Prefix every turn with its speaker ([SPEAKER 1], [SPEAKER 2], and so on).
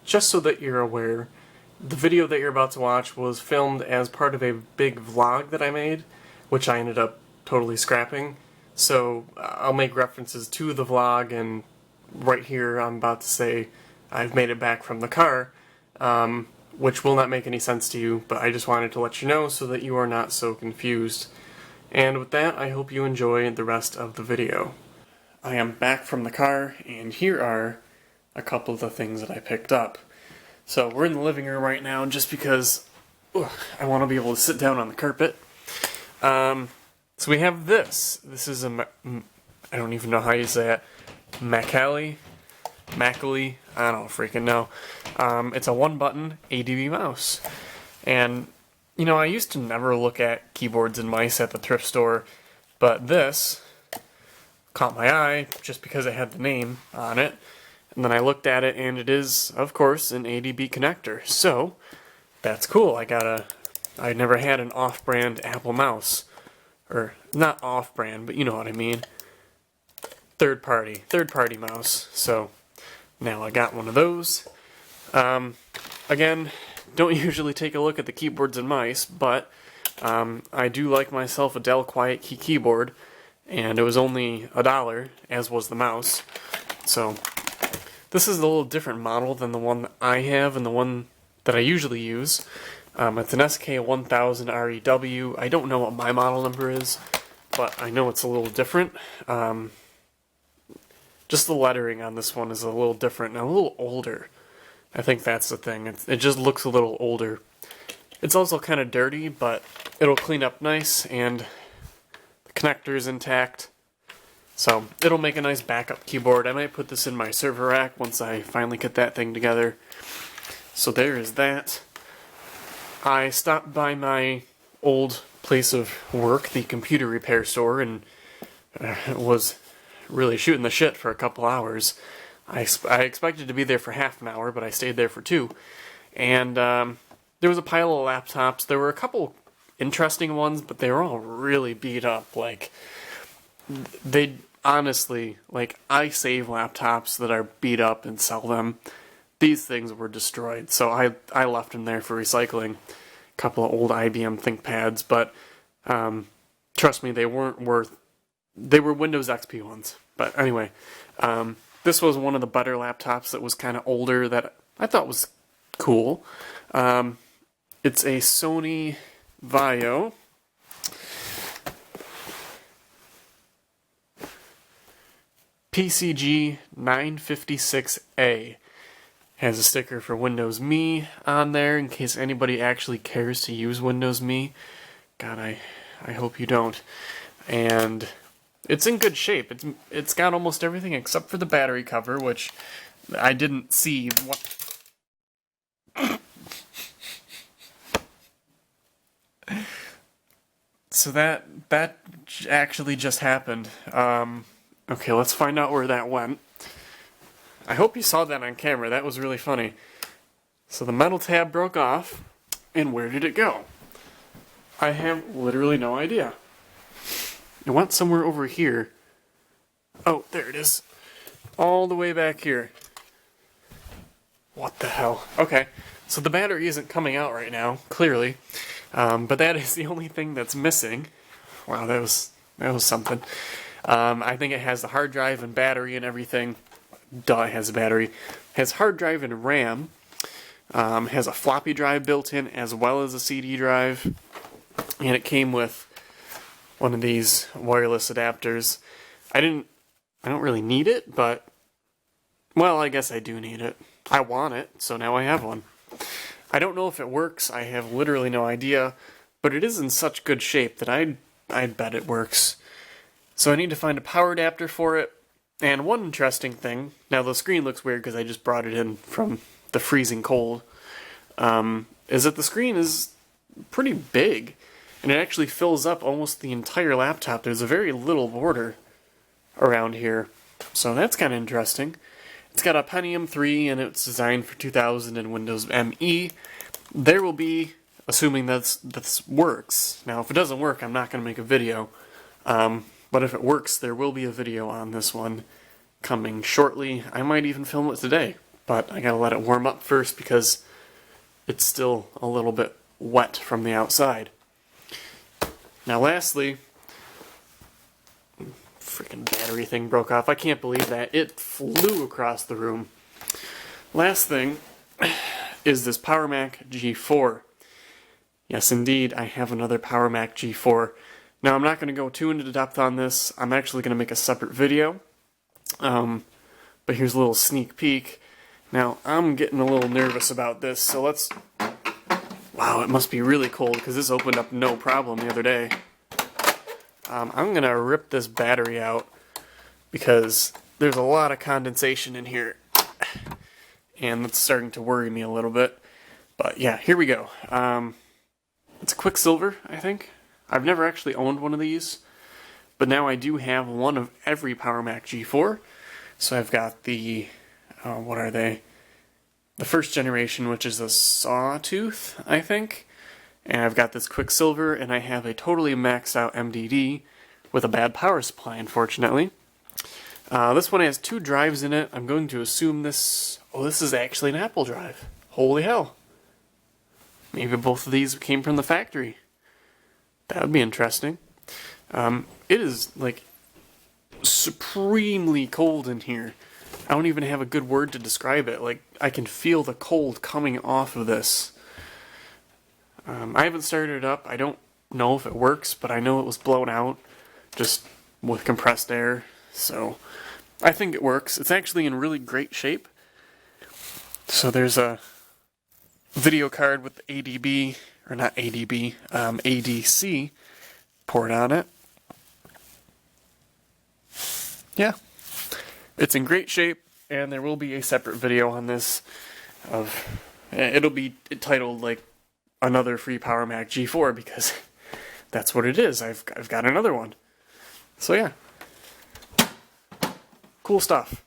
[SPEAKER 1] just so that you're aware, the video that you're about to watch was filmed as part of a big vlog that I made, which I ended up totally scrapping. So I'll make references to the vlog, and right here I'm about to say I've made it back from the car, which will not make any sense to you, but I just wanted to let you know so that you are not so confused. And with that, I hope you enjoy the rest of the video. I am back from the car, and here are a couple of the things that I picked up. So we're in the living room right now just because I want to be able to sit down on the carpet. So we have this. This is a, I don't even know how you say it, Macally, I don't freaking know. It's a one-button ADB mouse. And, you know, I used to never look at keyboards and mice at the thrift store, but this caught my eye just because it had the name on it. And then I looked at it, and it is, of course, an ADB connector. So, that's cool. I never had an off-brand Apple mouse. Or, not off-brand, but you know what I mean. Third-party mouse. So, now I got one of those. Again, don't usually take a look at the keyboards and mice, but I do like myself a Dell Quiet Key keyboard, and it was only $1, as was the mouse. So, this is a little different model than the one that I have and the one that I usually use. It's an SK1000REW. I don't know what my model number is, but I know it's a little different. Just the lettering on this one is a little different and a little older. I think that's the thing. It just looks a little older. It's also kind of dirty, but it'll clean up nice, and the connector is intact. So it'll make a nice backup keyboard. I might put this in my server rack once I finally get that thing together. So there is that. I stopped by my old place of work, the computer repair store, and was really shooting the shit for a couple hours. I expected to be there for half an hour, but I stayed there for 2. And there was a pile of laptops. There were a couple interesting ones, but they were all really beat up. Like, they honestly, like, I save laptops that are beat up and sell them. These things were destroyed, so I left them there for recycling. A couple of old IBM ThinkPads, but trust me, they weren't worth. They were Windows XP ones. But anyway, this was one of the better laptops that was kind of older that I thought was cool. It's a Sony Vaio. PCG 956A. Has a sticker for Windows Me on there in case anybody actually cares to use Windows Me. God, I hope you don't. And it's in good shape. It's got almost everything except for the battery cover, which I didn't see. So that actually just happened. Okay, let's find out where that went. I hope you saw that on camera. That was really funny. So the metal tab broke off, and where did it go? I have literally no idea. It went somewhere over here. Oh, there it is. All the way back here. What the hell? Okay, so the battery isn't coming out right now, clearly. But that is the only thing that's missing. Wow, that was something. I think it has the hard drive and battery and everything. Duh, it has a battery. It has hard drive and RAM. Has a floppy drive built in as well as a CD drive. And it came with one of these wireless adapters. I don't really need it, but, well, I guess I do need it. I want it, so now I have one. I don't know if it works. I have literally no idea, but it is in such good shape that I'd bet it works. So I need to find a power adapter for it. And one interesting thing, now the screen looks weird because I just brought it in from the freezing cold, is that the screen is pretty big, and it actually fills up almost the entire laptop. There's a very little border around here, so that's kind of interesting. It's got a Pentium 3, and it's designed for 2000 and Windows ME. There will be, assuming this works. Now, if it doesn't work, I'm not going to make a video. But if it works, there will be a video on this one coming shortly. I might even film it today. but I gotta let it warm up first because it's still a little bit wet from the outside. Now lastly, freaking battery thing broke off. I can't believe that. It flew across the room. Last thing is this Powermac G4. Yes, indeed, I have another Powermac G4. Now, I'm not going to go too into depth on this. I'm actually going to make a separate video. But here's a little sneak peek. Now, I'm getting a little nervous about this, so let's... Wow, it must be really cold, because this opened up no problem the other day. I'm going to rip this battery out, because there's a lot of condensation in here. And that's starting to worry me a little bit. But yeah, here we go. It's a Quicksilver, I think. I've never actually owned one of these, but now I do have one of every Powermac G4. So I've got the, what are they? The first generation, which is a Sawtooth, I think. And I've got this Quicksilver, and I have a totally maxed out MDD with a bad power supply, unfortunately. This one has 2 drives in it. I'm going to assume this... Oh, this is actually an Apple drive. Holy hell. Maybe both of these came from the factory. That would be interesting. It is, like, supremely cold in here. I don't even have a good word to describe it. Like, I can feel the cold coming off of this. I haven't started it up. I don't know if it works, but I know it was blown out just with compressed air. So, I think it works. It's actually in really great shape. So there's a video card with the ADB, or not ADB, ADC port on it. Yeah, it's in great shape, and there will be a separate video on this. It'll be titled like another free Powermac G4 because that's what it is. I've got another one. So yeah, cool stuff.